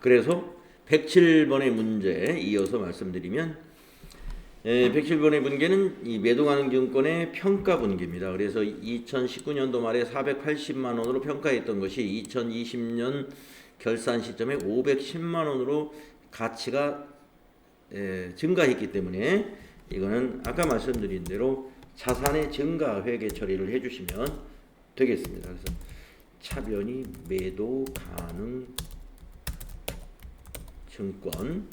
그래서 107번의 문제 이어서 말씀드리면 107번의 문제는 이 매도가능증권의 평가 분기입니다. 그래서 2019년도 말에 480만 원으로 평가했던 것이 2020년 결산 시점에 510만 원으로 가치가 증가했기 때문에 이거는 아까 말씀드린 대로 자산의 증가 회계 처리를 해주시면 되겠습니다. 그래서 차변이 매도 가능 증권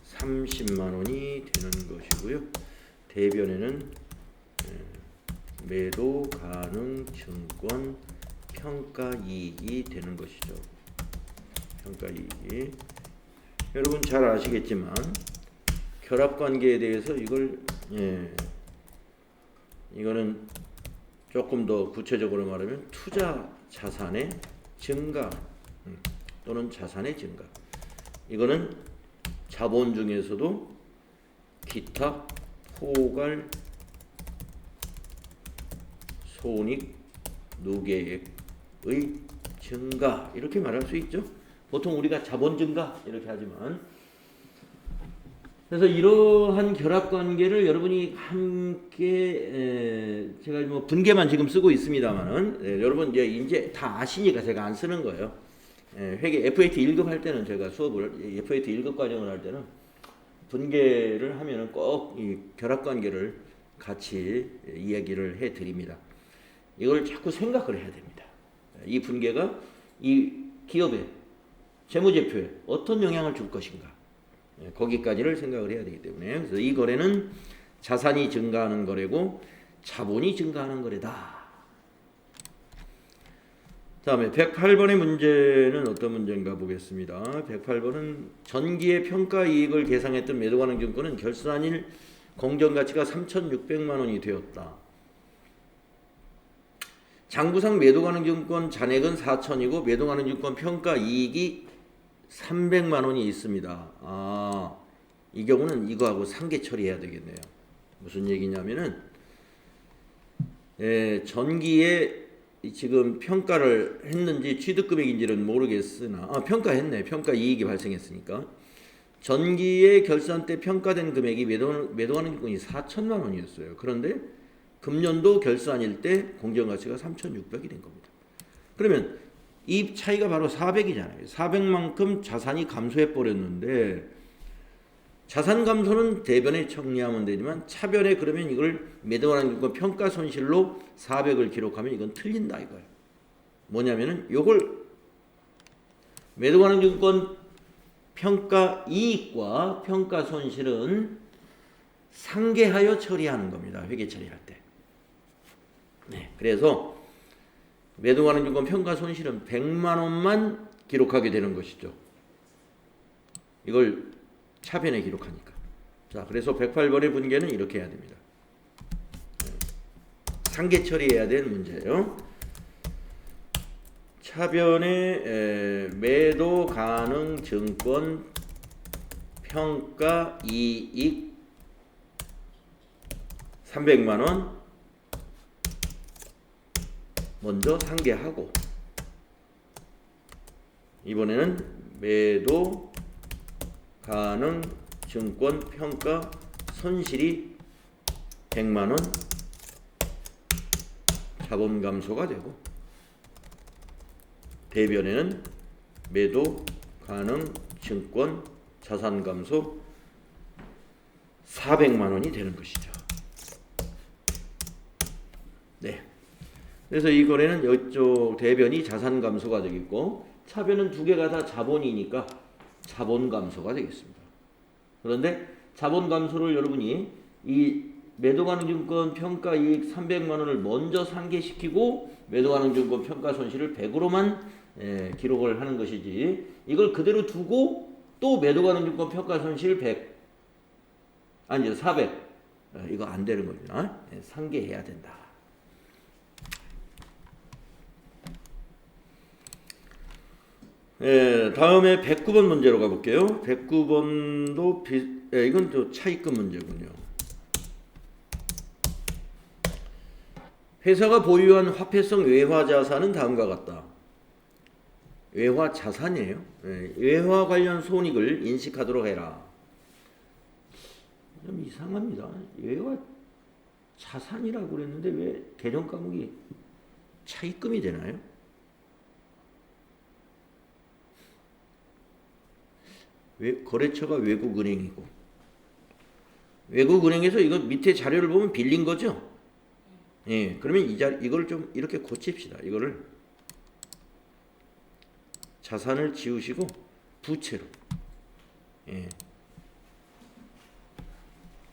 30만 원이 되는 것이고요. 대변에는 매도 가능 증권 평가 이익이 되는 것이죠. 평가 이익이. 여러분 잘 아시겠지만 결합 관계에 대해서 이거는 조금 더 구체적으로 말하면 투자 자산의 증가 또는 자산의 증가. 이거는 자본 중에서도 기타 포괄 손익 누계액의 증가 이렇게 말할 수 있죠. 보통 우리가 자본 증가 이렇게 하지만 그래서 이러한 결합 관계를 여러분이 함께 제가 뭐 분계만 지금 쓰고 있습니다만은 여러분 이제 다 아시니까 제가 안 쓰는 거예요. 회계 FAT 1급 할 때는 제가 수업을 FAT 1급 과정을 할 때는 분계를 하면은 꼭 이 결합 관계를 같이 이야기를 해 드립니다. 이걸 자꾸 생각을 해야 됩니다. 이 분계가 이 기업의 재무제표에 어떤 영향을 줄 것인가. 거기까지를 생각을 해야 되기 때문에 그래서 이 거래는 자산이 증가하는 거래고 자본이 증가하는 거래다. 다음에 108번의 문제는 어떤 문제인가 보겠습니다. 108번은 전기의 평가 이익을 계상했던 매도가능증권은 결산일 공정가치가 3,600만 원이 되었다. 장부상 매도가능증권 잔액은 4천이고 매도가능증권 평가 이익이 300만 원이 있습니다. 이 경우는 이거하고 상계 처리해야 되겠네요. 무슨 얘기냐면은 전기에 지금 평가를 했는지 취득금액인지는 모르겠으나 평가했네. 평가 이익이 발생했으니까 전기의 결산 때 평가된 금액이 매도가능증권이 4천만 원이었어요. 그런데 금년도 결산일 때 공정가치가 3,600이 된 겁니다. 그러면 이 차이가 바로 400이잖아요. 400만큼 자산이 감소해 버렸는데 자산 감소는 대변에 정리하면 되지만 차변에 그러면 이걸 매도가능증권 평가 손실로 400을 기록하면 이건 틀린다 이거예요. 뭐냐면은 요걸 매도가능증권 평가 이익과 평가 손실은 상계하여 처리하는 겁니다. 회계 처리할 때. 그래서 매도가능증권 평가 손실은 100만 원만 기록하게 되는 것이죠. 이걸 차변에 기록하니까. 자, 그래서 108번의 분계는 이렇게 해야 됩니다. 상계 처리해야 될 문제예요. 차변에 매도 가능 증권 평가 이익 300만 원 먼저 상계하고 이번에는 매도 가능 증권 평가 손실이 100만 원 자본 감소가 되고 대변에는 매도 가능 증권 자산 감소 400만 원이 되는 것이죠. 그래서 이 거래는 이쪽 대변이 자산 감소가 되겠고 차변은 두 개가 다 자본이니까 자본 감소가 되겠습니다. 그런데 자본 감소를 여러분이 이 매도가능증권 평가 이익 300만 원을 먼저 상계시키고 매도가능증권 평가 손실을 100으로만 기록을 하는 것이지 이걸 그대로 두고 또 매도가능증권 평가 손실 100 아니죠 400 이거 안 되는 겁니다. 상계해야 된다. 다음에 109번 문제로 가볼게요. 109번도 이건 또 차익금 문제군요. 회사가 보유한 화폐성 외화자산은 다음과 같다. 외화 자산이에요. 외화 관련 손익을 인식하도록 해라. 좀 이상합니다. 외화 자산이라고 그랬는데 왜 개정 과목이 차입금이 되나요? 거래처가 외국은행이고, 외국은행에서 이거 밑에 자료를 보면 빌린 거죠? 예, 그러면 이걸 좀 이렇게 고칩시다. 이거를 자산을 지우시고 부채로. 예.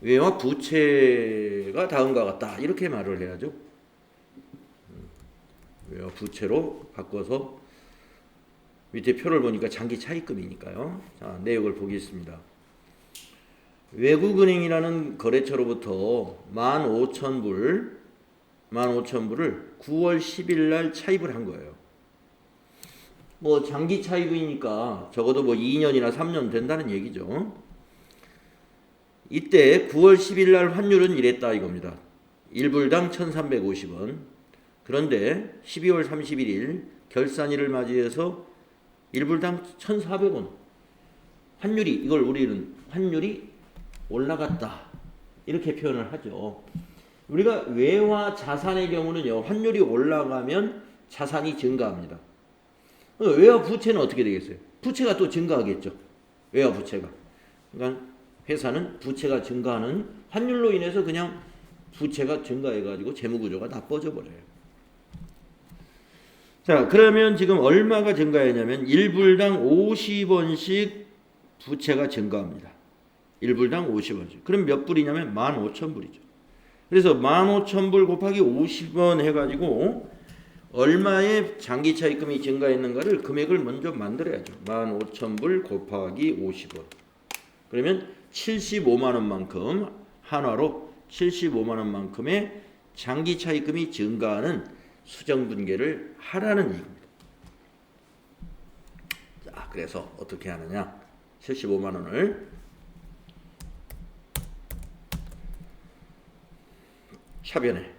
외화 부채가 다음과 같다. 이렇게 말을 해야죠. 외화 부채로 바꿔서 밑에 표를 보니까 장기 차입금이니까요. 자, 내역을 보겠습니다. 외국은행이라는 거래처로부터 15,000불을 9월 10일 날 차입을 한 거예요. 뭐 장기 차입이니까 적어도 뭐 2년이나 3년 된다는 얘기죠. 이때 9월 10일 날 환율은 이랬다 이겁니다. 1불당 1,350원. 그런데 12월 31일 결산일을 맞이해서 1불당 1,400원. 이걸 우리는 환율이 올라갔다. 이렇게 표현을 하죠. 우리가 외화 자산의 경우는요, 환율이 올라가면 자산이 증가합니다. 외화 부채는 어떻게 되겠어요? 부채가 또 증가하겠죠. 외화 부채가. 그러니까 회사는 부채가 증가하는 환율로 인해서 그냥 부채가 증가해가지고 재무구조가 나빠져 버려요. 자, 그러면 지금 얼마가 증가했냐면 1불당 50원씩 부채가 증가합니다. 1불당 50원씩. 그럼 몇 불이냐면 15,000불이죠. 그래서 15,000불 곱하기 50원 해가지고 얼마의 장기 차입금이 증가했는가를 금액을 먼저 만들어야죠. 15,000불 곱하기 50원. 그러면 75만 원만큼, 한화로 75만 원만큼의 장기 차입금이 증가하는 수정분계를 하라는 얘기입니다. 자, 그래서 어떻게 하느냐? 75만 원을 차변에,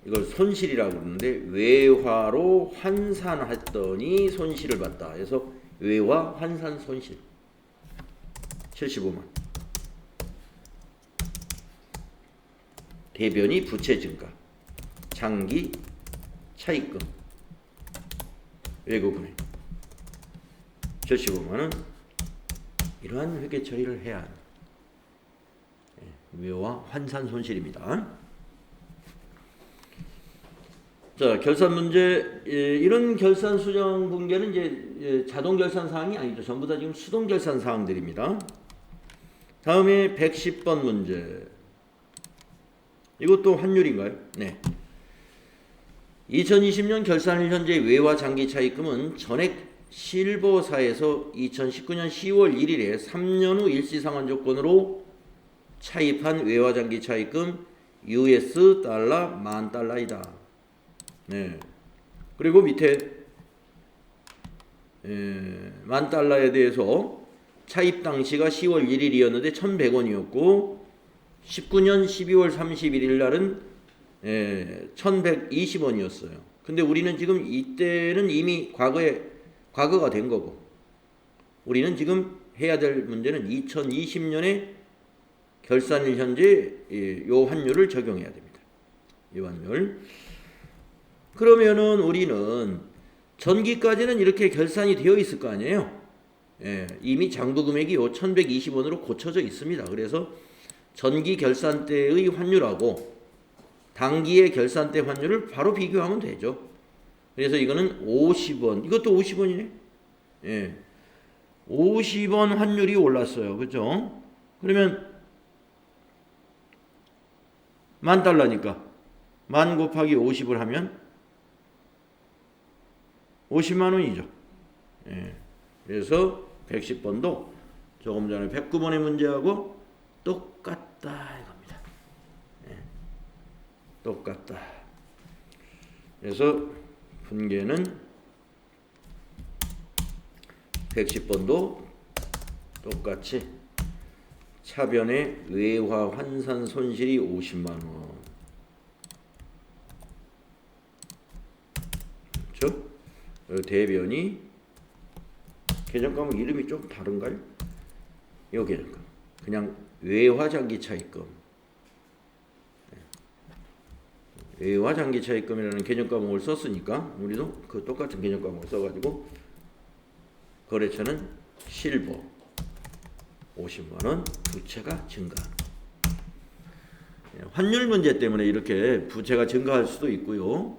이걸 손실이라고 그러는데 외화로 환산했더니 손실을 봤다. 그래서 외화 환산 손실 75만. 대변이 부채 증가, 장기 차입금, 외국은행 75만 원. 이러한 회계 처리를 해야 합니다. 외화 환산 손실입니다. 자, 결산 문제. 이런 결산 수정 분계는 이제 자동 결산 사항이 아니죠. 전부 다 지금 수동 결산 사항들입니다. 다음에 110번 문제. 이것도 환율인가요? 네. 2020년 결산일 현재 외화 장기 차입금은 전액 실버사에서 2019년 10월 1일에 3년 후 일시상환 조건으로 차입한 외화 장기 차입금 US 달러 10,000달러이다. 네. 그리고 밑에 10,000달러에 대해서 차입 당시가 10월 1일이었는데 1,100원이었고 19년 12월 31일 날은 1,120원이었어요. 근데 우리는 지금 이때는 이미 과거가 된 거고, 우리는 지금 해야 될 문제는 2020년에 결산일 현재 요 환율을 적용해야 됩니다. 요 환율. 그러면은 우리는 전기까지는 이렇게 결산이 되어 있을 거 아니에요. 이미 장부 금액이 요 1,120원으로 고쳐져 있습니다. 그래서 전기 결산 때의 환율하고 단기의 결산 때 환율을 바로 비교하면 되죠. 그래서 이거는 50원. 이것도 50원이네. 50원 환율이 올랐어요. 그죠? 그러면 10,000달러니까 10,000 곱하기 50을 하면 50만 원이죠. 그래서 110번도 조금 전에 109번의 문제하고 똑같다 이겁니다. 똑같다. 그래서 분계는 110번도 똑같이 차변의 외화 환산 손실이 50만 원. 그렇죠? 대변이 개정 과목 이름이 좀 다른가요? 요 개정 과목 그냥 외화장기 차입금, 외화장기 차입금이라는 개정 과목을 썼으니까 우리도 그 똑같은 개정 과목을 써가지고 거래처는 실버 50만 원, 부채가 증가하는. 환율 문제 때문에 이렇게 부채가 증가할 수도 있고요.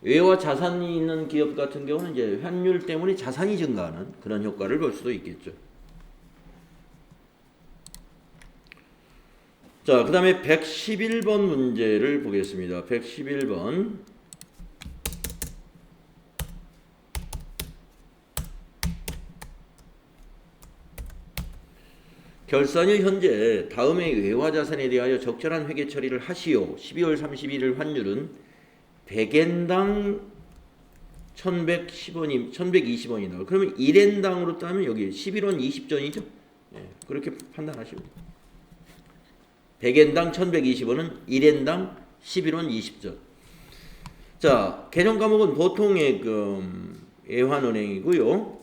외화 자산이 있는 기업 같은 경우는 이제 환율 때문에 자산이 증가하는 그런 효과를 볼 수도 있겠죠. 자, 그 다음에 111번 문제를 보겠습니다. 111번. 결산일 현재 다음의 외화자산에 대하여 적절한 회계 처리를 하시오. 12월 31일 환율은 100엔당 1120원이다. 그러면 1엔당으로 따면 여기 11원 20전이죠. 예, 그렇게 판단하시면 됩니다. 100엔당 1120원은 1엔당 11원 20전. 자, 개정 과목은 보통예금 외환은행이고요.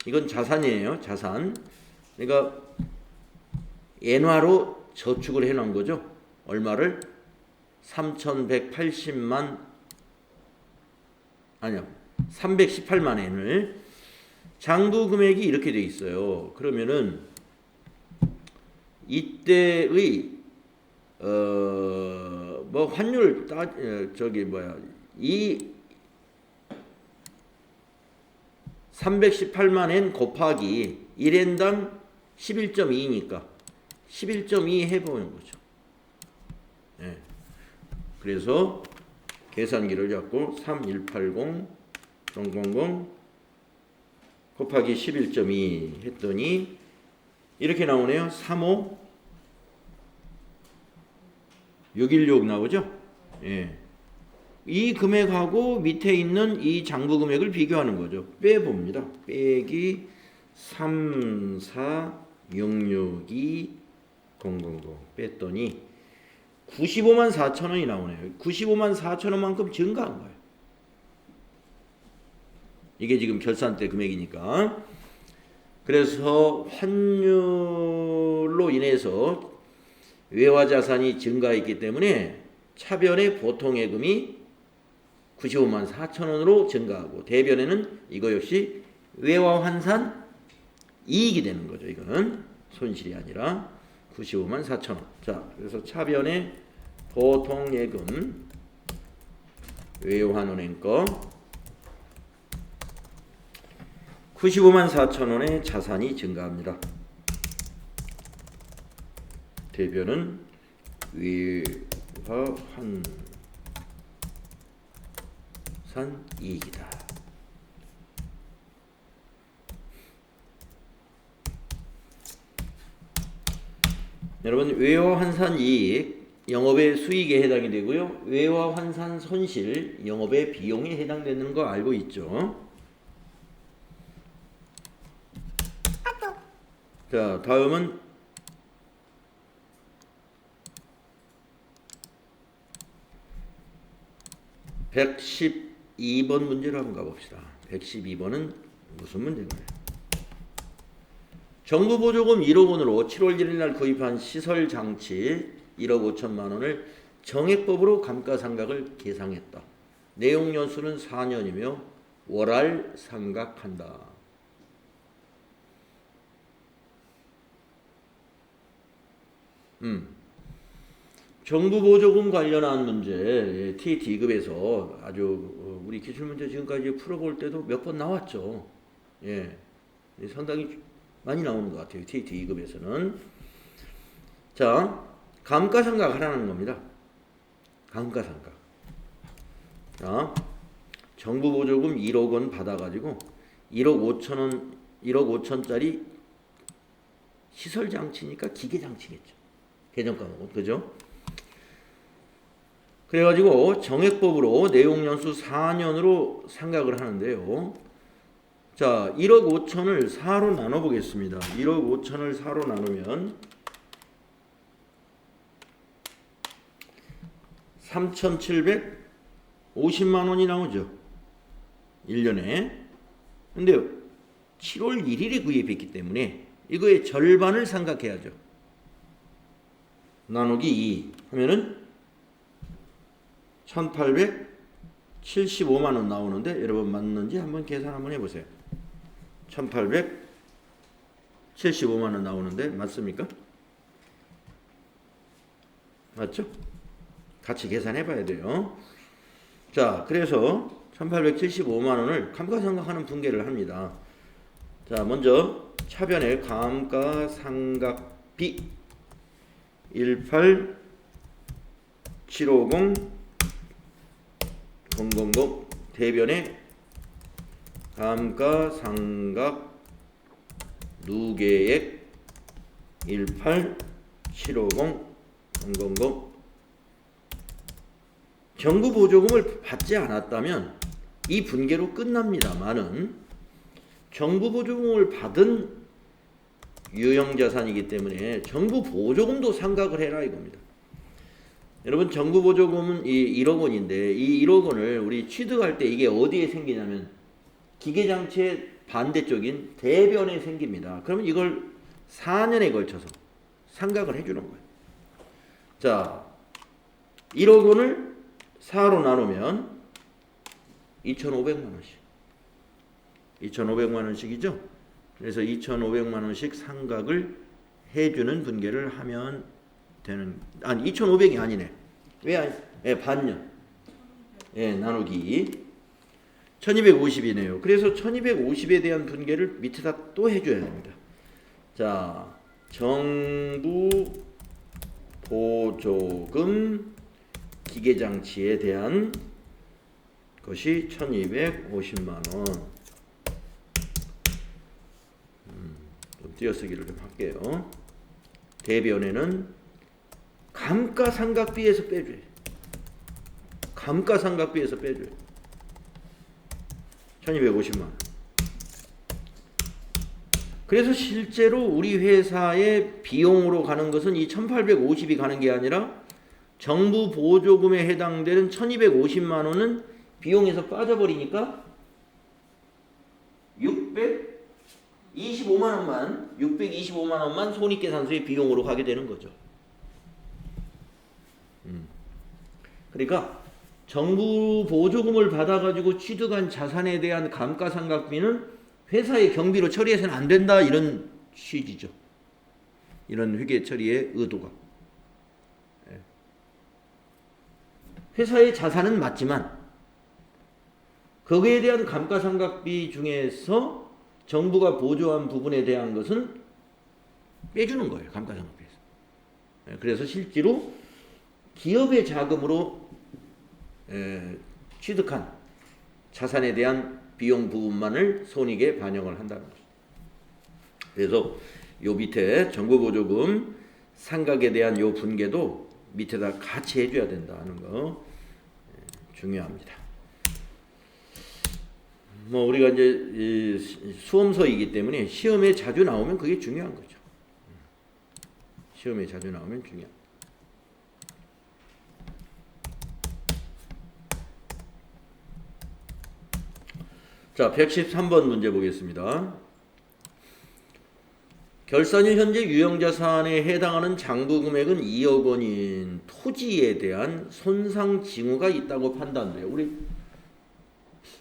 이건 자산이에요. 자산. 그러니까 엔화로 저축을 해놓은 거죠. 얼마를? 3,180만 아니요 318만 엔을. 장부 금액이 이렇게 돼 있어요. 그러면은 이때의 뭐 환율 이 318만 엔 곱하기 1엔당 11.2니까 11.2 해보는 거죠. 네. 그래서 계산기를 잡고 3180 000 곱하기 11.2 했더니 이렇게 나오네요. 35 616 나오죠. 예. 이 금액하고 밑에 있는 이 장부 금액을 비교하는 거죠. 빼봅니다. 빼기 34662 000 뺐더니 95만 4천 원이 나오네요. 95만 4천 원만큼 증가한 거예요. 이게 지금 결산 때 금액이니까. 그래서 환율로 인해서 외화자산이 증가했기 때문에 차변의 보통예금이 95만 4천 원으로 증가하고 대변에는 이거 역시 외화환산 이익이 되는 거죠. 이거는 손실이 아니라 95만 4천 원. 자, 그래서 차변의 보통예금 외환은행 거 95만 4천 원의 자산이 증가합니다. 대변은 외화환산 이익이다. 여러분, 외화환산 이익 영업의 수익에 해당이 되고요. 외화환산 손실 영업의 비용에 해당되는 거 알고 있죠? 자, 다음은 112번 문제로 한번 가봅시다. 112번은 무슨 문제인가요? 정부 보조금 1억 원으로 7월 1일 날 구입한 시설 장치 1억 5천만 원을 정액법으로 감가상각을 계상했다. 내용 연수는 4년이며 월할 상각한다. 정부 보조금 관련한 문제 T2급에서 아주 우리 기출문제 지금까지 풀어볼 때도 몇 번 나왔죠. 예, 상당히 많이 나오는 것 같아요. T2급에서는. 자, 감가상각 하라는 겁니다. 감가상각. 자, 정부 보조금 1억 원 받아가지고 1억 5천 원, 1억 5천짜리 시설 장치니까 기계 장치겠죠. 개정 과목은 그죠? 그래가지고 정액법으로 내용 연수 4년으로 상각을 하는데요. 자, 1억 5천을 4로 나눠 보겠습니다. 1억 5천을 4로 나누면 3,750만 원이 나오죠. 1년에. 근데 7월 1일에 구입했기 때문에 이거의 절반을 삼각해야죠. 나누기 2 하면은 1875만 원 나오는데 여러분 맞는지 한번 계산 한번 해보세요. 1875만 원 나오는데 맞습니까? 맞죠? 같이 계산해 봐야 돼요. 자, 그래서 1875만 원을 감가상각하는 분계를 합니다. 자, 먼저 차변의 감가상각비 18750 000 대변의 감가상각 누계액 18750 000 정부 보조금을 받지 않았다면 이 분계로 끝납니다만은 정부 보조금을 받은 유형자산이기 때문에 정부 보조금도 상각을 해라 이겁니다. 여러분 정부 보조금은 이 1억 원인데 이 1억 원을 우리 취득할 때 이게 어디에 생기냐면 기계장치의 반대쪽인 대변에 생깁니다. 그러면 이걸 4년에 걸쳐서 상각을 해주는 거예요. 자, 1억 원을 4로 나누면 2,500만 원씩. 2,500만 원씩이죠. 그래서 2,500만 원씩 상각을 해주는 분계를 하면 되는. 아니 2,500이 아니네. 왜 아니? 예, 반년. 예, 나누기 1250이네요. 그래서 1250에 대한 분계를 밑에다 또 해줘야 됩니다. 자, 정부 보조금 기계장치에 대한 것이 1250만 원. 좀 띄어쓰기를 좀 할게요. 대변에는 감가상각비에서 빼줘요. 감가상각비에서 빼줘요. 1250만 원. 그래서 실제로 우리 회사의 비용으로 가는 것은 이 1850이 가는 게 아니라 정부 보조금에 해당되는 1250만 원은 비용에서 빠져버리니까 625만 원만 손익계산서의 비용으로 가게 되는 거죠. 그러니까 정부 보조금을 받아가지고 취득한 자산에 대한 감가상각비는 회사의 경비로 처리해서는 안 된다 이런 취지죠. 이런 회계 처리의 의도가. 회사의 자산은 맞지만 거기에 대한 감가상각비 중에서 정부가 보조한 부분에 대한 것은 빼주는 거예요. 감가상각비에서. 그래서 실제로 기업의 자금으로 취득한 자산에 대한 비용 부분만을 손익에 반영을 한다는 거죠. 그래서 요 밑에 정부보조금 상각에 대한 요 분계도 밑에다 같이 해줘야 된다는 거 중요합니다. 뭐 우리가 이제 수험서이기 때문에 시험에 자주 나오면 그게 중요한 거죠. 시험에 자주 나오면 중요합니다. 자, 113번 문제 보겠습니다. 결산일 현재 유형자산에 해당하는 장부 금액은 2억 원인 토지에 대한 손상 징후가 있다고 판단돼요. 우리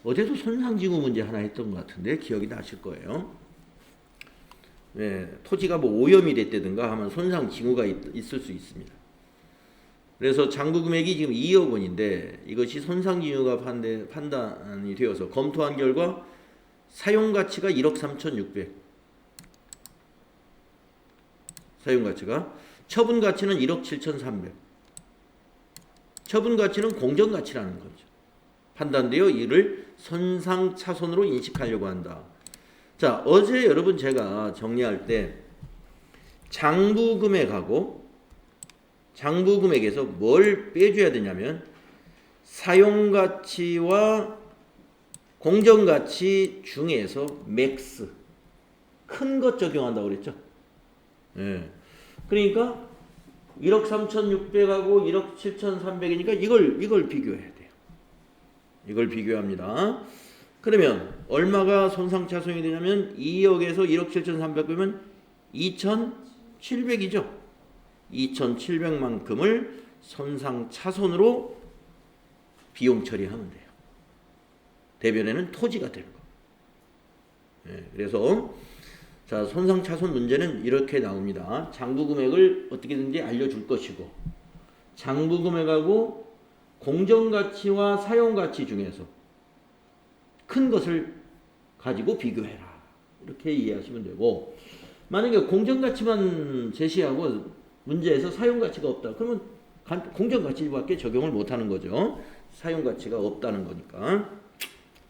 어제도 손상 징후 문제 하나 했던 것 같은데 기억이 나실 거예요. 네, 토지가 뭐 오염이 됐다든가 하면 손상 징후가 있을 수 있습니다. 그래서 장부 금액이 지금 2억 원인데 이것이 손상 징후가 판단이 되어서 검토한 결과 사용 가치가 1억 3,600. 사용 가치가 처분 가치는 1억 7,300. 처분 가치는 공정 가치라는 거죠. 판단되어 이를 손상 차손으로 인식하려고 한다. 자, 어제 여러분 제가 정리할 때 장부 금액하고 장부 금액에서 뭘 빼줘야 되냐면 사용 가치와 공정 가치 중에서 맥스 큰 것 적용한다고 그랬죠. 예. 그러니까 1억 3,600하고 1억 7,300이니까 이걸 비교해야 돼요. 이걸 비교합니다. 그러면 얼마가 손상차손이 되냐면 2억에서 1억 7,300이면 2,700이죠. 2,700만큼을 손상차손으로 비용 처리하면 돼요. 대변에는 토지가 되는 거. 그래서 자, 손상차손 문제는 이렇게 나옵니다. 장부금액을 어떻게든지 알려줄 것이고, 장부금액하고 공정가치와 사용가치 중에서 큰 것을 가지고 비교해라. 이렇게 이해하시면 되고, 만약에 공정가치만 제시하고 문제에서 사용가치가 없다. 그러면 공정가치밖에 적용을 못하는 거죠. 사용가치가 없다는 거니까.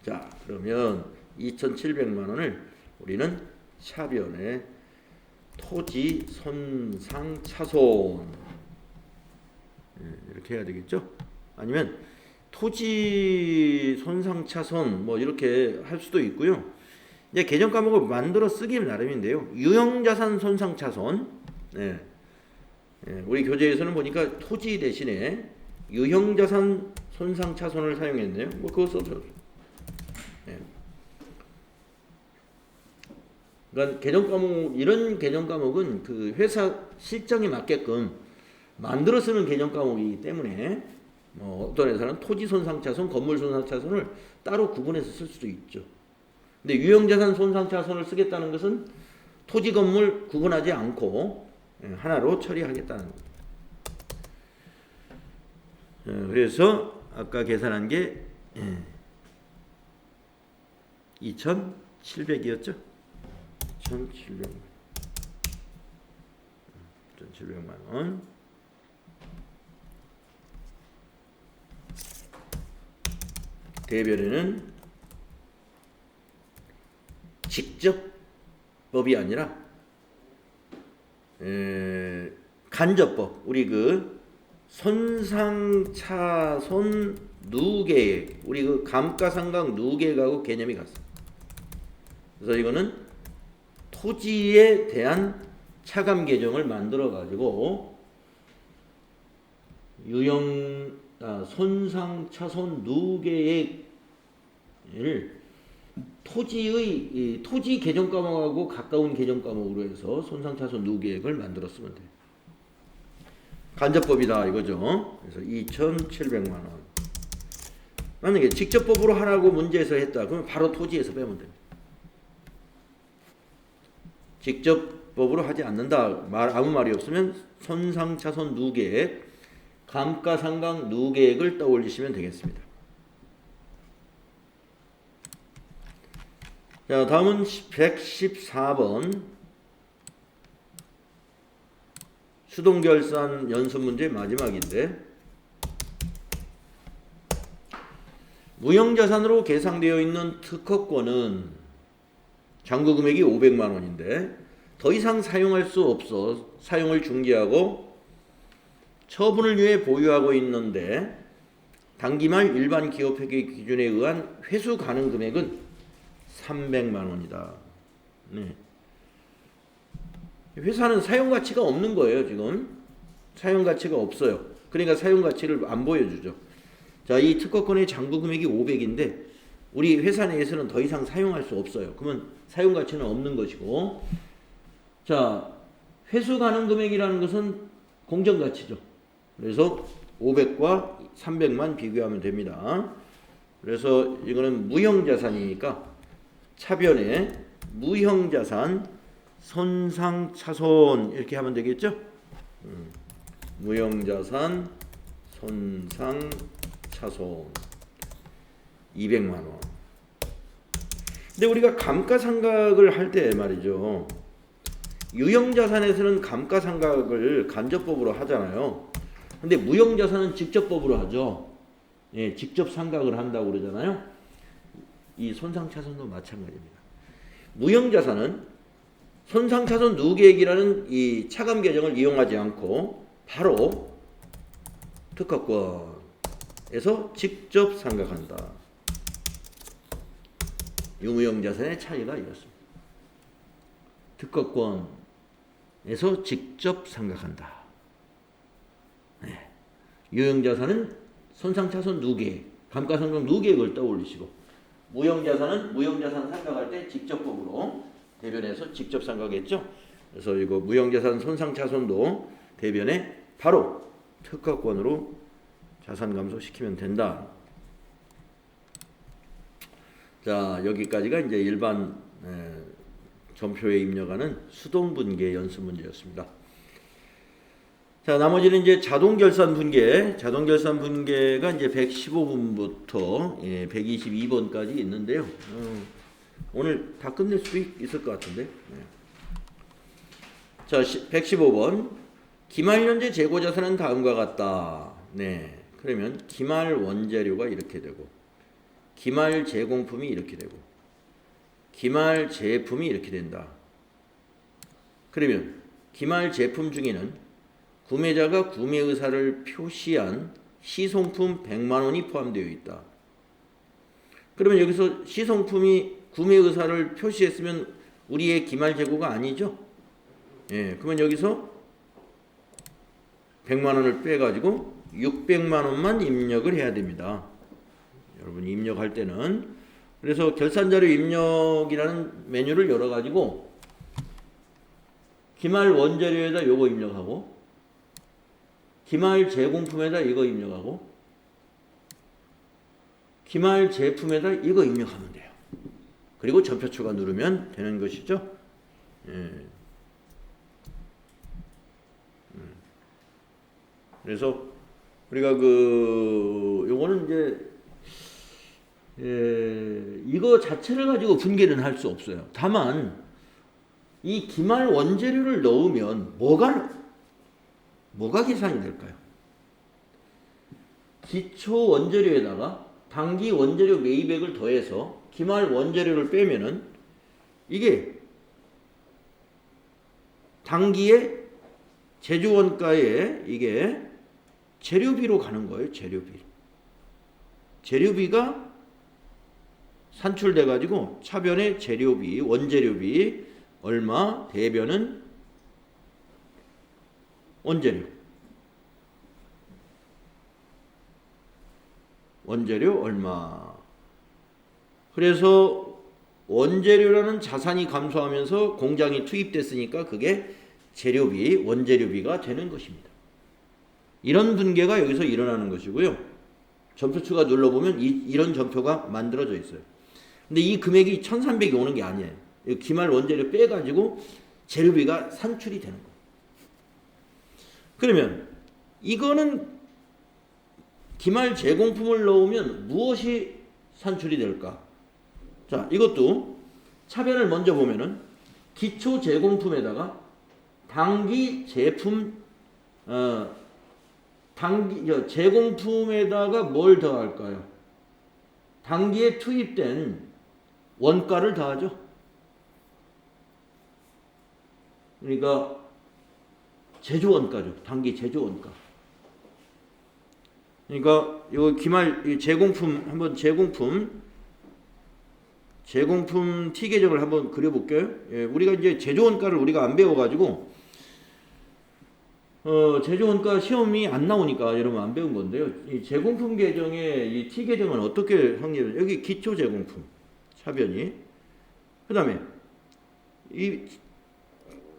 자, 그러면 2,700만 원을 우리는 차변에 토지 손상차손 이렇게 해야 되겠죠. 아니면 토지 손상차손 뭐 이렇게 할 수도 있고요. 이제 개정 과목을 만들어 쓰기 나름인데요. 유형자산 손상차손. 우리 교재에서는 보니까 토지 대신에 유형자산 손상차손을 사용했네요. 뭐 그거 써줘. 그러니까 개정 과목, 이런 개정 과목은 그 회사 실정에 맞게끔 만들어 쓰는 개정 과목이기 때문에 어떤 회사는 토지 손상차손, 건물 손상차손을 따로 구분해서 쓸 수도 있죠. 근데 유형자산 손상차손을 쓰겠다는 것은 토지, 건물 구분하지 않고 하나로 처리하겠다는 거죠. 그래서 아까 계산한 게 2,700이었죠. 1,700만 원. 대변에는 직접법이 아니라 간접법. 우리 그 손상차손 누계획, 우리 그 감가상각 누계획하고 개념이 같습니다. 그래서 이거는 토지에 대한 차감 계정을 만들어 가지고 손상차손 누계획을 토지 개정 과목하고 가까운 개정 과목으로 해서 손상차손 누계획을 만들었으면 돼요. 간접법이다 이거죠. 그래서 2,700만 원. 만약에 직접법으로 하라고 문제에서 했다. 그러면 바로 토지에서 빼면 됩니다. 직접법으로 하지 않는다. 아무 말이 없으면 손상차손 누계획, 감가상각 누계획을 떠올리시면 되겠습니다. 자, 다음은 114번 수동결산 연습 문제 마지막인데, 무형자산으로 계상되어 있는 특허권은 장부금액이 500만 원인데 더 이상 사용할 수 없어 사용을 중지하고 처분을 위해 보유하고 있는데 당기말 일반 기업회계 기준에 의한 회수 가능 금액은 300만 원이다. 네. 회사는 사용가치가 없는 거예요. 지금 사용가치가 없어요. 그러니까 사용가치를 안 보여주죠. 자, 이 특허권의 장부금액이 500인데 우리 회사 내에서는 더 이상 사용할 수 없어요. 그러면 사용가치는 없는 것이고, 자, 회수 가능 금액이라는 것은 공정가치죠. 그래서 500과 300만 비교하면 됩니다. 그래서 이거는 무형자산이니까 차변에 무형자산 손상차손 이렇게 하면 되겠죠. 무형자산 손상차손 200만 원. 근데 우리가 감가상각을 할 때 말이죠. 유형자산에서는 감가상각을 간접법으로 하잖아요. 근데 무형자산은 직접법으로 하죠. 예, 직접 상각을 한다고 그러잖아요. 이 손상차손도 마찬가지입니다. 무형자산은 손상차손 누계획이라는 이 차감 계정을 이용하지 않고 바로 특허권에서 직접 상각한다. 유무형자산의 차이가 이렇습니다. 특허권에서 직접 상각한다. 네. 유형자산은 손상차손 누계획, 감가상각 누계획을 떠올리시고, 무형자산은 무형자산 삼각할 때 직접법으로 대변해서 직접 삼각했죠. 그래서 이거 무형자산 손상차손도 대변에 바로 특허권으로 자산 감소시키면 된다. 자, 여기까지가 이제 일반 전표에 입력하는 수동분계 연습 문제였습니다. 자, 나머지는 이제 자동결산 분계. 자동결산 분계가 이제 115번부터 122번까지 있는데요. 오늘 다 끝낼 수 있을 것 같은데. 자, 115번. 기말현재 재고자산은 다음과 같다. 네. 그러면 기말 원재료가 이렇게 되고, 기말 제공품이 이렇게 되고, 기말 제품이 이렇게 된다. 그러면 기말 제품 중에는 구매자가 구매 의사를 표시한 시송품 100만 원이 포함되어 있다. 그러면 여기서 시송품이 구매 의사를 표시했으면 우리의 기말 재고가 아니죠? 예, 그러면 여기서 100만 원을 빼가지고 600만 원만 입력을 해야 됩니다. 여러분 입력할 때는. 그래서 결산자료 입력이라는 메뉴를 열어가지고 기말 원재료에다 요거 입력하고, 기말 제공품에다 이거 입력하고, 기말 제품에다 이거 입력하면 돼요. 그리고 전표 추가 누르면 되는 것이죠. 예. 그래서 우리가 요거는 이제 이거 자체를 가지고 분계는 할 수 없어요. 다만 이 기말 원재료를 넣으면 뭐가 계산이 될까요? 기초 원재료에다가 당기 원재료 매입액을 더해서 기말 원재료를 빼면은 이게 당기의 제조원가에 이게 재료비로 가는 거예요. 재료비가 산출돼 가지고 차변의 재료비, 원재료비 얼마, 대변은 원재료 얼마. 그래서 원재료라는 자산이 감소하면서 공장이 투입됐으니까 그게 재료비, 원재료비가 되는 것입니다. 이런 분계가 여기서 일어나는 것이고요. 전표 추가 눌러보면 이런 전표가 만들어져 있어요. 근데 이 금액이 1300이 오는 게 아니에요. 기말 원재료 빼가지고 재료비가 산출이 되는 거예요. 그러면 이거는 기말 제공품을 넣으면 무엇이 산출이 될까? 자, 이것도 차변을 먼저 보면은 기초 제공품에다가 당기 제품, 제공품에다가 뭘 더할까요? 당기에 투입된 원가를 더하죠. 그러니까 제조원가죠. 당기 제조원가. 그러니까 요 기말 제공품 한번 제공품 T 계정을 한번 그려볼게요. 예, 우리가 이제 제조원가를 우리가 안 배워가지고 제조원가 시험이 안 나오니까 여러분 안 배운 건데요. 이 제공품 계정의 이 T 계정은 어떻게 확률을, 여기 기초 제공품 차변이, 그 다음에 이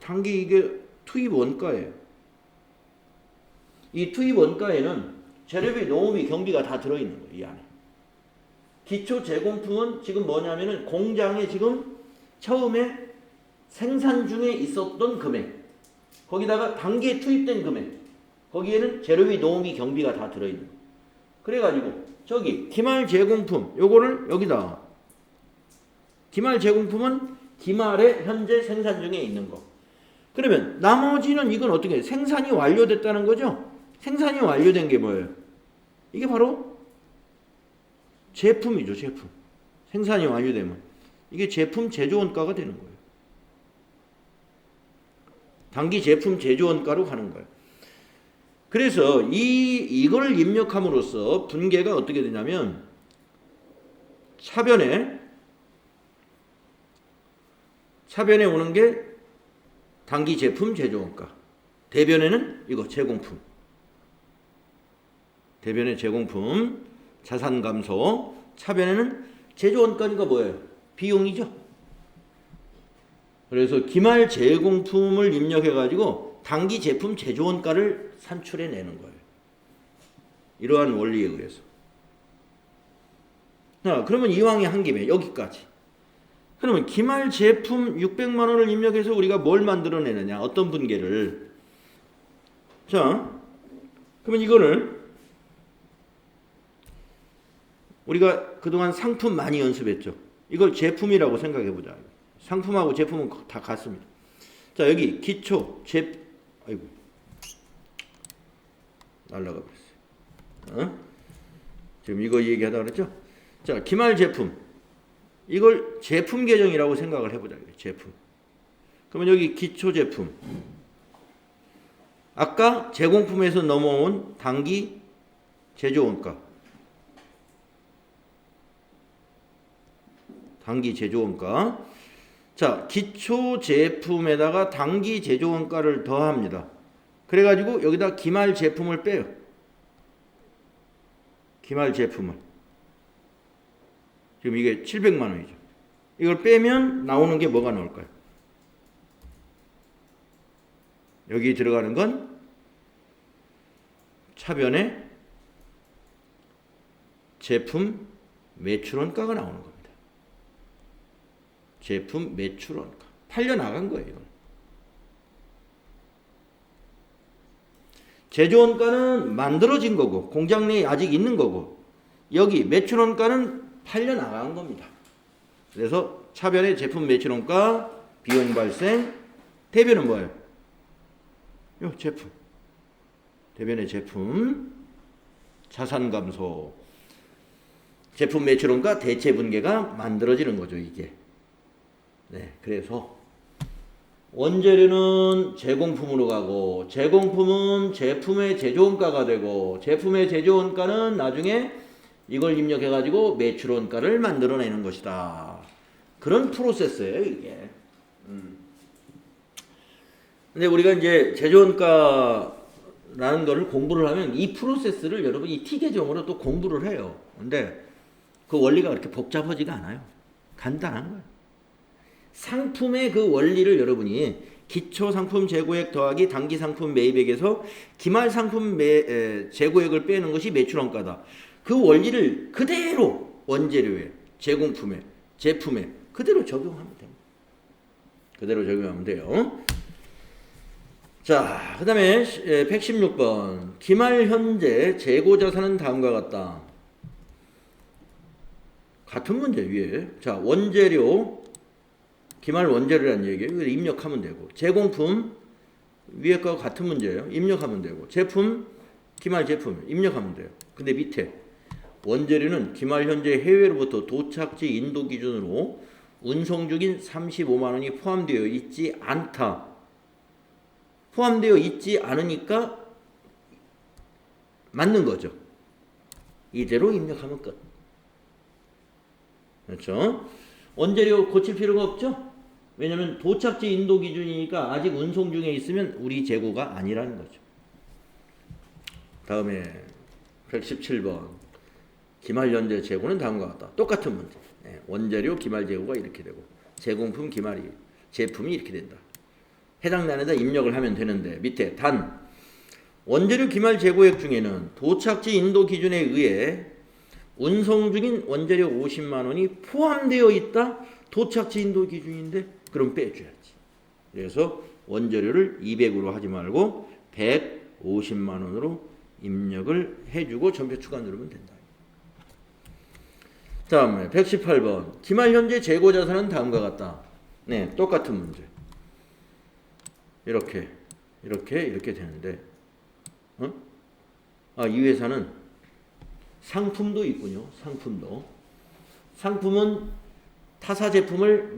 당기 이게 투입 원가예요. 이 투입 원가에는 재료비, 노무비, 경비가 다 들어있는 거예요. 이 안에. 기초 제공품은 지금 뭐냐면은 공장에 지금 처음에 생산 중에 있었던 금액, 거기다가 단기에 투입된 금액, 거기에는 재료비, 노무비, 경비가 다 들어있는 거예요. 그래가지고 저기 기말 제공품 요거를 여기다, 기말 제공품은 기말에 현재 생산 중에 있는 거. 그러면 나머지는 이건 어떻게 해요? 생산이 완료됐다는 거죠? 생산이 완료된 게 뭐예요? 이게 바로 제품이죠. 제품. 생산이 완료되면 이게 제품 제조원가가 되는 거예요. 단기 제품 제조원가로 가는 거예요. 그래서 이걸 입력함으로써 분계가 어떻게 되냐면 차변에 오는 게 단기 제품 제조원가, 대변에는 이거 제공품, 대변의 제공품 자산 감소, 차변에는 제조원가니까 뭐예요? 비용이죠. 그래서 기말 제공품을 입력해가지고 당기 제품 제조원가를 산출해내는 거예요. 이러한 원리에 의해서. 자, 그러면 이왕에 한 김에 여기까지. 그러면 기말 제품 600만 원을 입력해서 우리가 뭘 만들어내느냐? 어떤 분계를. 자, 그러면 이거를 우리가 그동안 상품 많이 연습했죠. 이걸 제품이라고 생각해보자. 상품하고 제품은 다 같습니다. 자, 여기 기초, 아이고. 날라가 버렸어요. 지금 이거 얘기하다 그랬죠? 자, 기말 제품. 이걸 제품 계정이라고 생각을 해보자. 제품. 그러면 여기 기초 제품. 아까 제공품에서 넘어온 당기 제조원가. 당기 제조원가. 자, 기초 제품에다가 당기 제조원가를 더합니다. 그래가지고 여기다 기말 제품을 빼요. 기말 제품을. 지금 이게 700만 원이죠. 이걸 빼면 나오는 게 뭐가 나올까요? 여기 들어가는 건 차변에 제품 매출원가가 나오는 겁니다. 제품 매출원가. 팔려나간 거예요. 이건. 제조원가는 만들어진 거고 공장 내에 아직 있는 거고 여기 매출원가는 팔려나간 겁니다. 그래서 차변의 제품 매출원가, 비용 발생, 대변은 뭐예요? 요 제품. 대변의 제품, 자산 감소, 제품 매출원가 대체 분계가 만들어지는 거죠, 이게. 네, 그래서 원재료는 제공품으로 가고 제공품은 제품의 제조원가가 되고 제품의 제조원가는 나중에 이걸 입력해가지고 매출원가를 만들어내는 것이다. 그런 프로세스예요, 이게. 근데 우리가 이제 제조원가라는 거를 공부를 하면 이 프로세스를 여러분이 이 T 계정으로 또 공부를 해요. 근데 그 원리가 그렇게 복잡하지가 않아요. 간단한 거예요. 상품의 그 원리를 여러분이 기초 상품 재고액 더하기 당기 상품 매입액에서 기말 상품 재고액을 빼는 것이 매출원가다. 그 원리를 그대로 원재료에, 제공품에, 제품에 그대로 적용하면 됩니다. 그대로 적용하면 돼요. 자, 그 다음에 116번. 기말 현재 재고자산은 다음과 같다. 같은 문제 위에. 자, 원재료, 기말 원재료라는 얘기예요. 입력하면 되고. 제공품, 위에 거와 같은 문제예요. 입력하면 되고. 제품, 기말 제품, 입력하면 돼요. 근데 밑에 원재료는 기말 현재 해외로부터 도착지 인도 기준으로 운송 중인 35만 원이 포함되어 있지 않다. 포함되어 있지 않으니까 맞는 거죠. 이대로 입력하면 끝. 그렇죠? 원재료 고칠 필요가 없죠? 왜냐하면 도착지 인도 기준이니까 아직 운송 중에 있으면 우리 재고가 아니라는 거죠. 다음에 117번. 기말 현재 재고는 다음과 같다. 똑같은 문제. 원재료 기말 재고가 이렇게 되고 제공품 기말이 제품이 이렇게 된다. 해당 난에다 입력을 하면 되는데 밑에 단 원재료 기말 재고액 중에는 도착지 인도 기준에 의해 운송 중인 원재료 50만 원이 포함되어 있다. 도착지 인도 기준인데 그럼 빼줘야지. 그래서 원재료를 200으로 하지 말고 150만 원으로 입력을 해주고 전표 추가 누르면 된다. 다음에 118번. 기말 현재 재고 자산은 다음과 같다. 네, 똑같은 문제. 이렇게 되는데, 이 회사는 상품도 있군요. 상품은 타사 제품을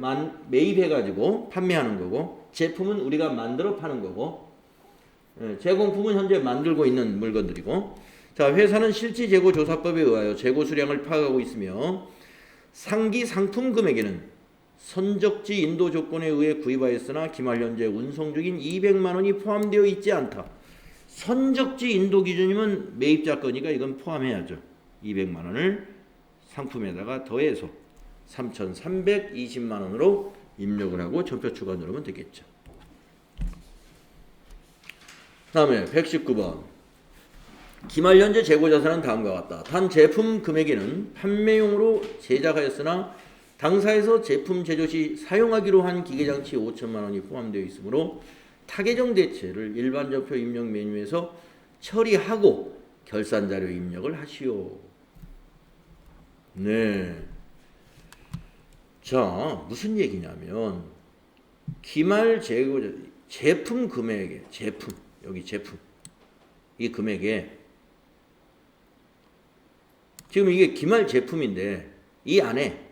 매입해가지고 판매하는 거고, 제품은 우리가 만들어 파는 거고, 제공품은 현재 만들고 있는 물건들이고, 자, 회사는 실지 재고 조사법에 의하여 재고 수량을 파악하고 있으며 상기 상품 금액에는 선적지 인도 조건에 의해 구입하였으나 기말 현재 운송 중인 200만 원이 포함되어 있지 않다. 선적지 인도 기준이면 매입자 거니까 이건 포함해야죠. 200만 원을 상품에다가 더해서 3,320만 원으로 입력을 하고 전표 추가 누르면 되겠죠. 다음에 119번. 기말 현재 재고자산은 다음과 같다. 단 제품 금액에는 판매용으로 제작하였으나 당사에서 제품 제조 시 사용하기로 한 기계장치 5천만 원이 포함되어 있으므로 타계정 대체를 일반 전표 입력 메뉴에서 처리하고 결산자료 입력을 하시오. 네. 자, 무슨 얘기냐면 기말 재고자 제품 금액에 여기 제품 이 금액에 지금 이게 기말 제품인데 이 안에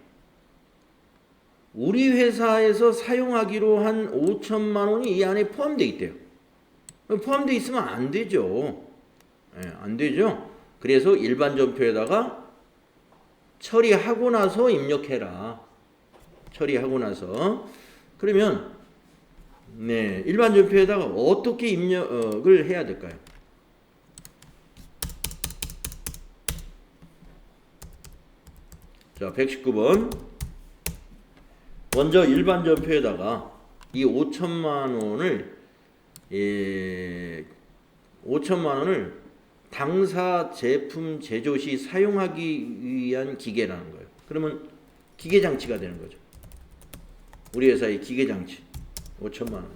우리 회사에서 사용하기로 한 5천만 원이 이 안에 포함되어 있대요. 포함되어 있으면 안 되죠. 안 되죠. 그래서 일반 전표에다가 처리하고 나서 입력해라. 처리하고 나서. 그러면 네, 일반 전표에다가 어떻게 입력을 해야 될까요? 자, 119번. 먼저 일반 전표에다가 이 5천만 원을 당사 제품 제조 시 사용하기 위한 기계라는 거예요. 그러면 기계장치가 되는 거죠. 우리 회사의 기계장치 5천만 원.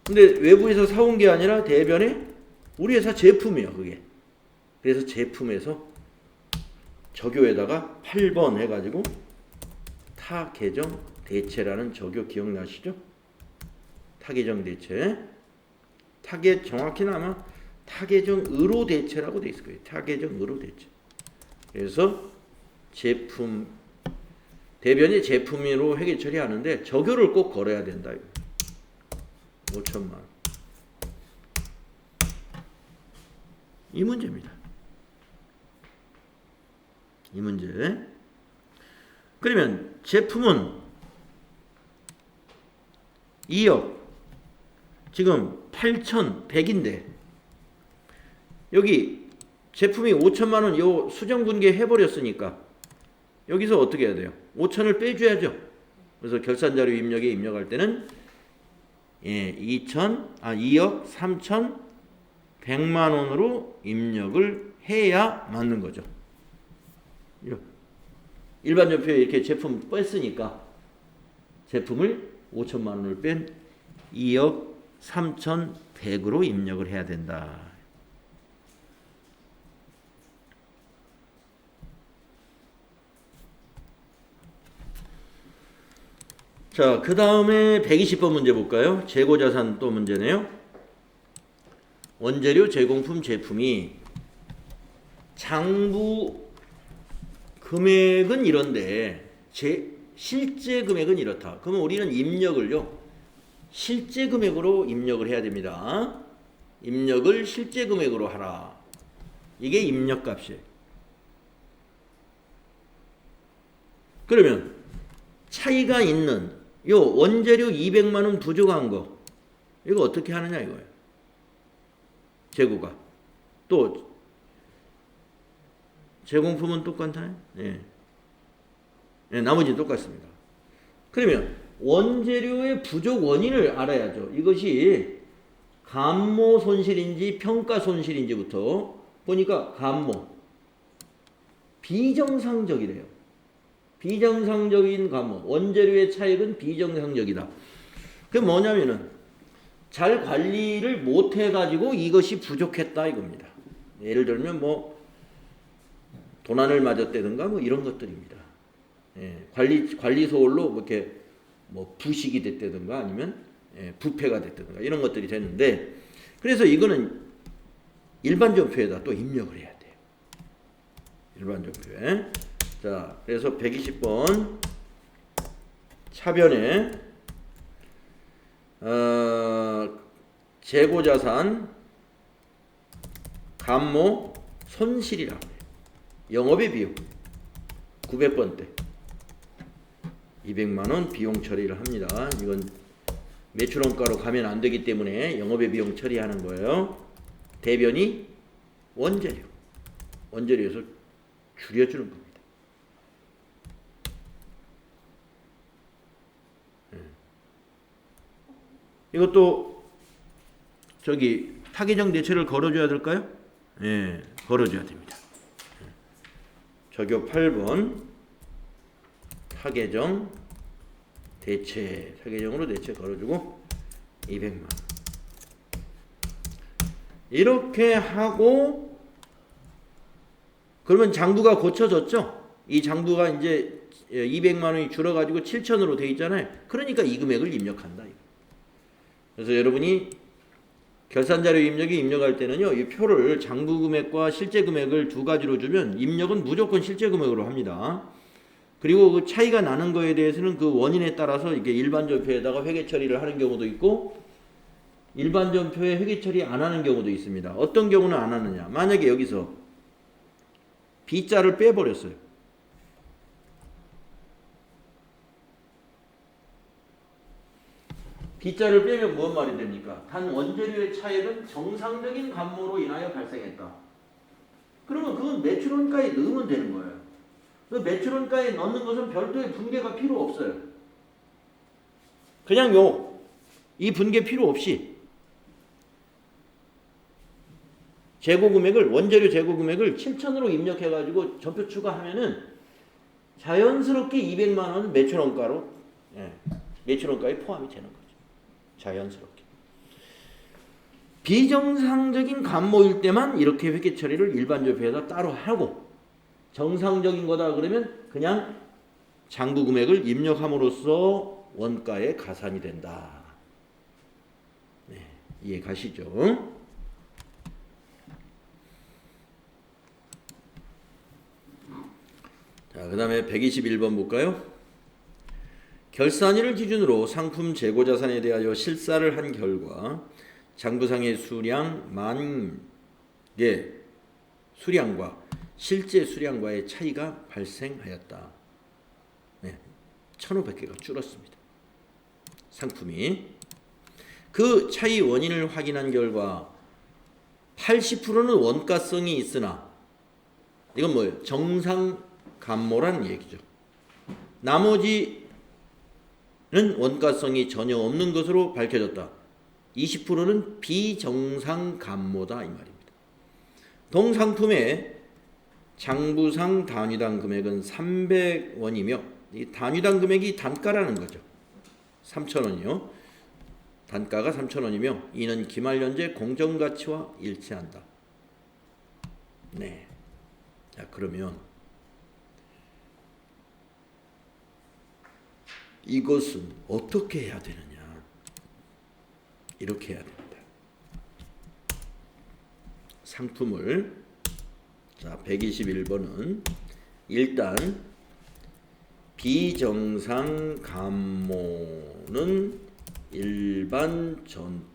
근데 외부에서 사온 게 아니라 대변에 우리 회사 제품이에요, 그게. 그래서 제품에서 적요에다가 8번 해가지고 타계정 대체라는 적요 기억나시죠? 타계정 대체. 정확히는 아마 타계정으로 대체라고 돼 있을 거예요. 타계정으로 대체. 그래서 제품 대변이 제품으로 회계 처리하는데 적요를 꼭 걸어야 된다. 5천만 원. 이 문제입니다. 이 문제. 그러면 제품은 2억 지금 8,100인데 여기 제품이 5천만 원 요 수정분계 해버렸으니까 여기서 어떻게 해야 돼요? 5천을 빼줘야죠. 그래서 결산자료 입력에 입력할 때는 2억 3,100만 원으로 입력을 해야 맞는 거죠. 일반 전표에 이렇게 제품 뺐으니까 제품을 5천만 원을 뺀 2억 3,100으로 입력을 해야 된다. 자, 그 다음에 120번 문제 볼까요? 재고자산 또 문제네요. 원재료 제공품 제품이 장부 금액은 이런데 실제 금액은 이렇다. 그러면 우리는 입력을요. 실제 금액으로 입력을 해야 됩니다. 입력을 실제 금액으로 하라. 이게 입력값이에요. 그러면 차이가 있는 요 원재료 200만 원 부족한 거 이거 어떻게 하느냐 이거예요. 재고가. 또 제공품은 똑같나요? 네. 네, 나머지는 똑같습니다. 그러면 원재료의 부족 원인을 알아야죠. 이것이 감모 손실인지 평가 손실인지부터 보니까 감모. 비정상적이래요. 비정상적인 감모. 원재료의 차익은 비정상적이다. 그게 뭐냐면은 잘 관리를 못 해가지고 이것이 부족했다 이겁니다. 예를 들면 뭐 도난을 맞았다든가 뭐 이런 것들입니다. 관리 소홀로 뭐 이렇게 뭐 부식이 됐다든가 아니면 부패가 됐다든가 이런 것들이 되는데 그래서 이거는 일반 전표에다 또 입력을 해야 돼요. 일반 전표에. 자, 그래서 120번 차변에 재고자산 감모 손실이라고 해요. 영업의 비용 900번대 200만원 비용 처리를 합니다. 이건 매출원가로 가면 안 되기 때문에 영업의 비용 처리하는 거예요. 대변이 원재료에서 줄여주는 겁니다. 이것도 저기 타계정 대체를 걸어줘야 될까요? 예, 걸어줘야 됩니다. 적요 8번 타계정 대체, 타계정으로 대체 걸어주고 200만 원. 이렇게 하고 그러면 장부가 고쳐졌죠? 이 장부가 이제 200만 원이 줄어가지고 7천으로 돼 있잖아요. 그러니까 이 금액을 입력한다. 그래서 여러분이 결산자료 입력이 입력할 때는요, 이 표를 장부 금액과 실제 금액을 두 가지로 주면 입력은 무조건 실제 금액으로 합니다. 그리고 그 차이가 나는 거에 대해서는 그 원인에 따라서 이게 일반 전표에다가 회계 처리를 하는 경우도 있고 일반 전표에 회계 처리 안 하는 경우도 있습니다. 어떤 경우는 안 하느냐? 만약에 여기서 B자를 빼버렸어요. B자를 빼면 무슨 말이 됩니까? 단 원재료의 차액은 정상적인 감모로 인하여 발생했다. 그러면 그건 매출원가에 넣으면 되는 거예요. 그 매출원가에 넣는 것은 별도의 분계가 필요 없어요. 그냥 이 분계 필요 없이 재고금액을 원재료 재고금액을 7천으로 입력해가지고 전표 추가하면은 자연스럽게 200만 원 매출원가로 매출원가에 포함이 되는 거죠. 자연스럽게. 비정상적인 감모일 때만 이렇게 회계 처리를 일반 전표에다 따로 하고 정상적인 거다 그러면 그냥 장부 금액을 입력함으로써 원가에 가산이 된다. 네, 이해 가시죠? 자, 그 다음에 121번 볼까요? 결산일을 기준으로 상품 재고 자산에 대하여 실사를 한 결과 장부상의 수량 만개 수량과 실제 수량과의 차이가 발생하였다. 네, 1,500개가 줄었습니다. 상품이. 그 차이 원인을 확인한 결과 80%는 원가성이 있으나 이건 뭐예요? 정상 감모란 얘기죠. 나머지는 원가성이 전혀 없는 것으로 밝혀졌다. 20%는 비정상 감모다 이 말입니다. 동상품의 장부상 단위당 금액은 300원이며 이 단위당 금액이 단가라는 거죠. 3,000원이요. 단가가 3,000원이며 이는 기말연재 공정가치와 일치한다. 네. 자, 그러면 이것은 어떻게 해야 되느냐? 이렇게 해야 됩니다. 상품을 자 121번은 일단 비정상 감모는 일반 전표에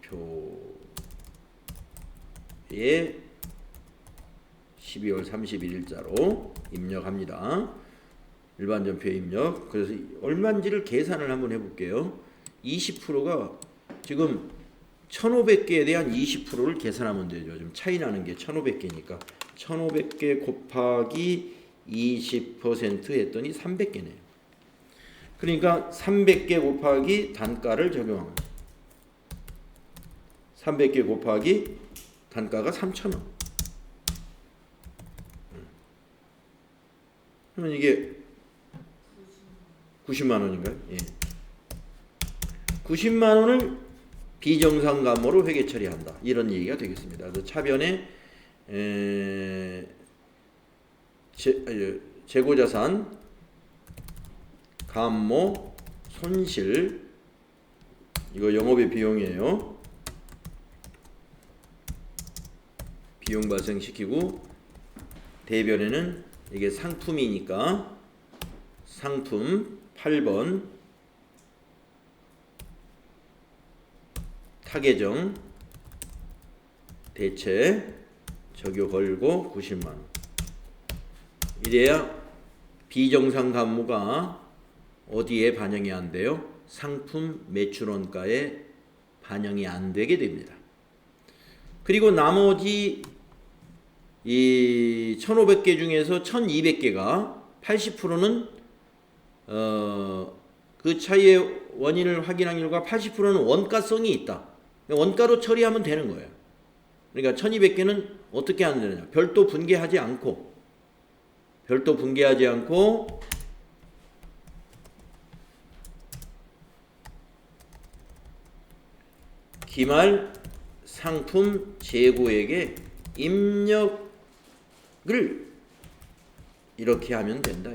12월 31일자로 입력합니다. 일반 전표에 입력. 그래서 얼마인지를 계산을 한번 해볼게요. 20%가 지금 1,500개에 대한 20%를 계산하면 되죠. 좀 차이 나는 게 1,500개니까 1,500개 곱하기 20% 했더니 300개네요. 그러니까 300개 곱하기 단가를 적용하면 300개 곱하기 단가가 3,000원. 그러면 이게 90만 원인가요? 예. 90만 원을 비정상 감모로 회계 처리한다. 이런 얘기가 되겠습니다. 그래서 차변에 재고자산 감모 손실 이거 영업의 비용이에요. 비용 발생시키고 대변에는 이게 상품이니까 상품 8번 타계정 대체 적용 걸고 90만 원. 이래야 비정상 감모가 어디에 반영이 안 돼요? 상품 매출원가에 반영이 안 되게 됩니다. 그리고 나머지 이 1,500개 중에서 1,200개가 80%는 그 차이의 원인을 확인한 결과 80%는 원가성이 있다. 원가로 처리하면 되는 거예요. 그러니까 1200개는 어떻게 하면 되느냐. 별도 분개하지 않고 기말 상품 재고액에 입력을 이렇게 하면 된다.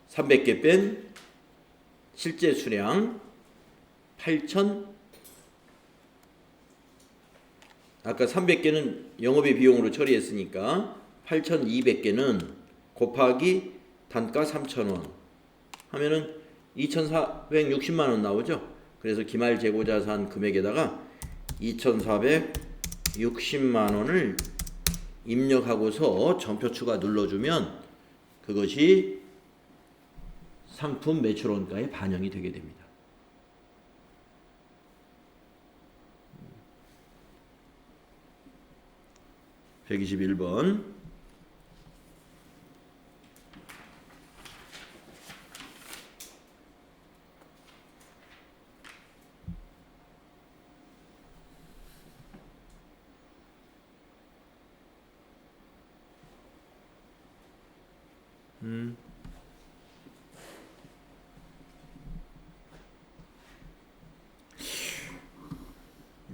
300개 뺀 실제 수량 8,000. 아까 300개는 영업의 비용으로 처리했으니까 8,200개는 곱하기 단가 3,000원 하면은 2,460만 원 나오죠. 그래서 기말 재고자산 금액에다가 2,460만 원을 입력하고서 전표 추가 눌러주면 그것이 상품 매출 원가에 반영이 되게 됩니다. (121번)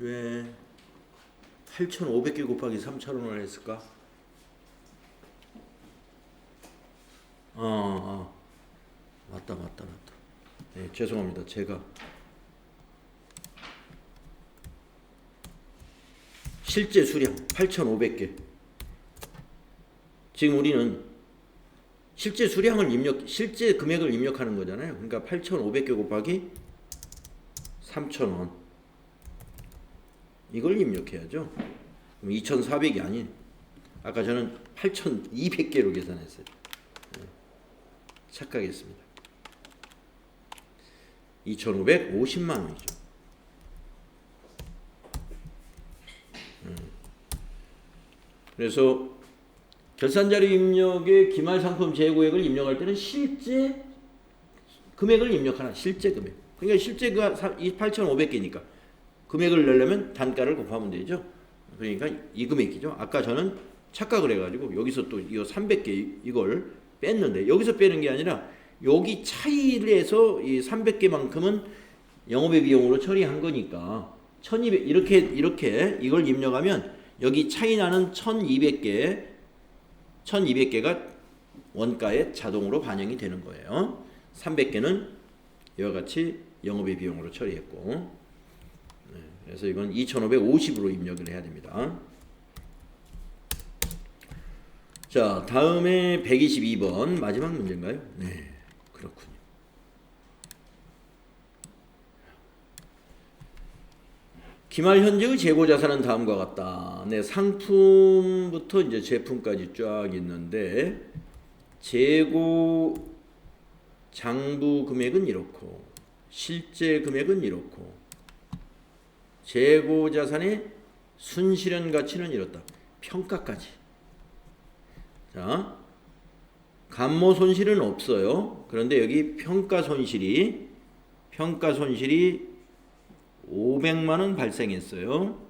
왜 8,500개 곱하기 3,000원을 했을까? 맞다. 네, 죄송합니다. 제가 실제 수량 8,500개. 지금 우리는 실제 수량을 실제 금액을 입력하는 거잖아요. 그러니까 8,500개 곱하기 3,000원. 이걸 입력해야죠. 그럼 2,400이 아닌, 아까 저는 8,200개로 계산했어요. 네. 착각했습니다. 2,550만 원이죠. 그래서 결산자료 입력에 기말상품 재고액을 입력할 때는 실제 금액을 입력하나, 실제 금액. 그러니까 실제가 8,500개니까 금액을 내려면 단가를 곱하면 되죠. 그러니까 이 금액이죠. 아까 저는 착각을 해가지고 여기서 또 이거 300개 이걸 뺐는데, 여기서 빼는 게 아니라 여기 차이를 해서 이 300개만큼은 영업의 비용으로 처리한 거니까 1200 이렇게 이걸 입력하면 여기 차이 나는 1200개가 원가에 자동으로 반영이 되는 거예요. 300개는 이와 같이 영업의 비용으로 처리했고, 네, 그래서 이건 2,550으로 입력을 해야 됩니다. 자, 다음에 122번 마지막 문제인가요? 네, 그렇군요. 기말 현재의 재고 자산은 다음과 같다. 네, 상품부터 이제 제품까지 쫙 있는데 재고 장부 금액은 이렇고 실제 금액은 이렇고 재고 자산의 순실현 가치는 이렇다. 평가까지. 자, 감모 손실은 없어요. 그런데 여기 평가 손실이 500만 원 발생했어요.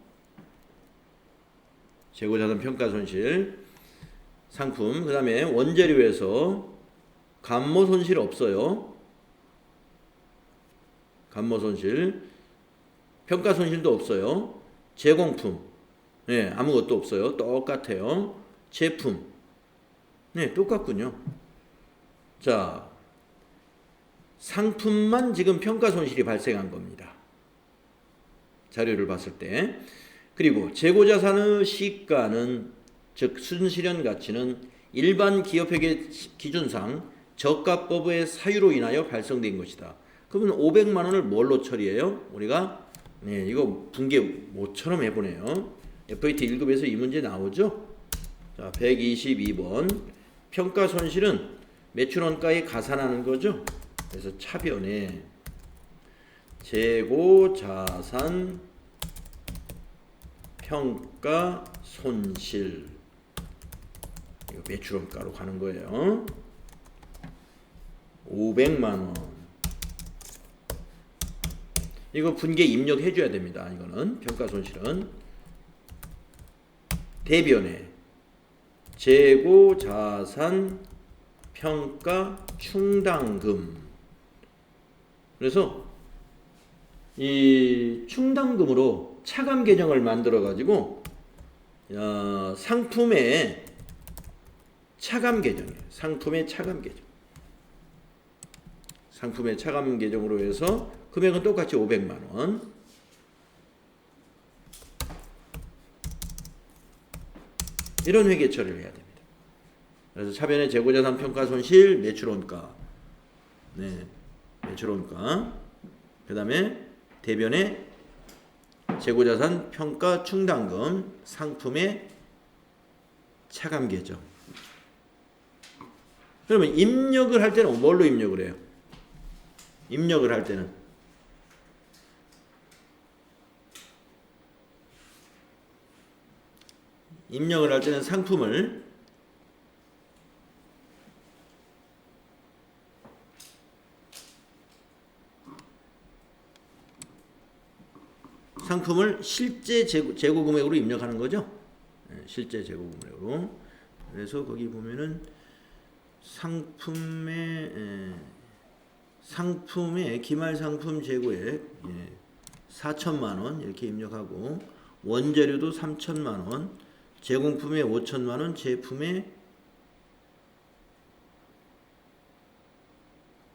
재고자산 평가 손실. 상품. 그 다음에 원재료에서 감모 손실 없어요. 감모 손실. 평가 손실도 없어요. 제공품. 네, 아무것도 없어요. 똑같아요. 제품. 네, 똑같군요. 자, 상품만 지금 평가 손실이 발생한 겁니다. 자료를 봤을 때. 그리고 재고자산의 시가는, 즉 순실현 가치는 일반 기업회계 기준상 저가법의 사유로 인하여 발생된 것이다. 그러면 500만 원을 뭘로 처리해요? 우리가 이거 분계 모처럼 해보네요. FAT 1급에서 이 문제 나오죠? 자, 122번. 평가 손실은 매출원가에 가산하는 거죠. 그래서 차변에 재고 자산 평가 손실, 이거 매출원가로 가는 거예요. 500만 원. 이거 분계 입력해 줘야 됩니다. 이거는 평가 손실은 대변에 재고 자산 평가 충당금. 그래서 이 충당금으로 차감 계정을 만들어 가지고 상품의 차감 계정이에요. 상품의 차감 계정. 상품의 차감 계정으로 해서 금액은 똑같이 500만 원. 이런 회계 처리를 해야 됩니다. 그래서 차변의 재고자산 평가 손실 매출원가. 네. 매출원가. 그다음에 대변의 재고자산 평가 충당금 상품의 차감 계정. 그러면 입력을 할 때는 뭘로 입력을 해요? 입력을 할 때는 상품을 실제 재고 금액으로 입력하는 거죠. 네, 실제 재고 금액으로. 그래서 거기 보면은 상품의 기말 상품 재고액 4천만 원 이렇게 입력하고 원재료도 3천만 원, 제공품에 5천만 원, 제품에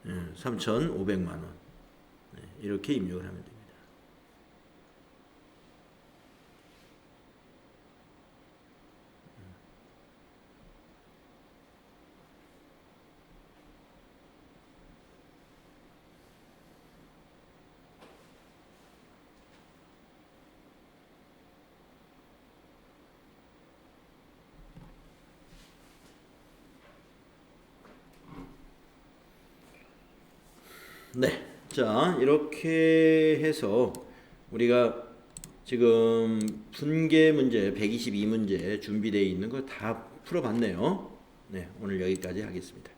3,500만 원 이렇게 입력을 하면 됩니다. 네, 자 이렇게 해서 우리가 지금 분계 문제 122문제 준비되어 있는 거 다 풀어봤네요. 네, 오늘 여기까지 하겠습니다.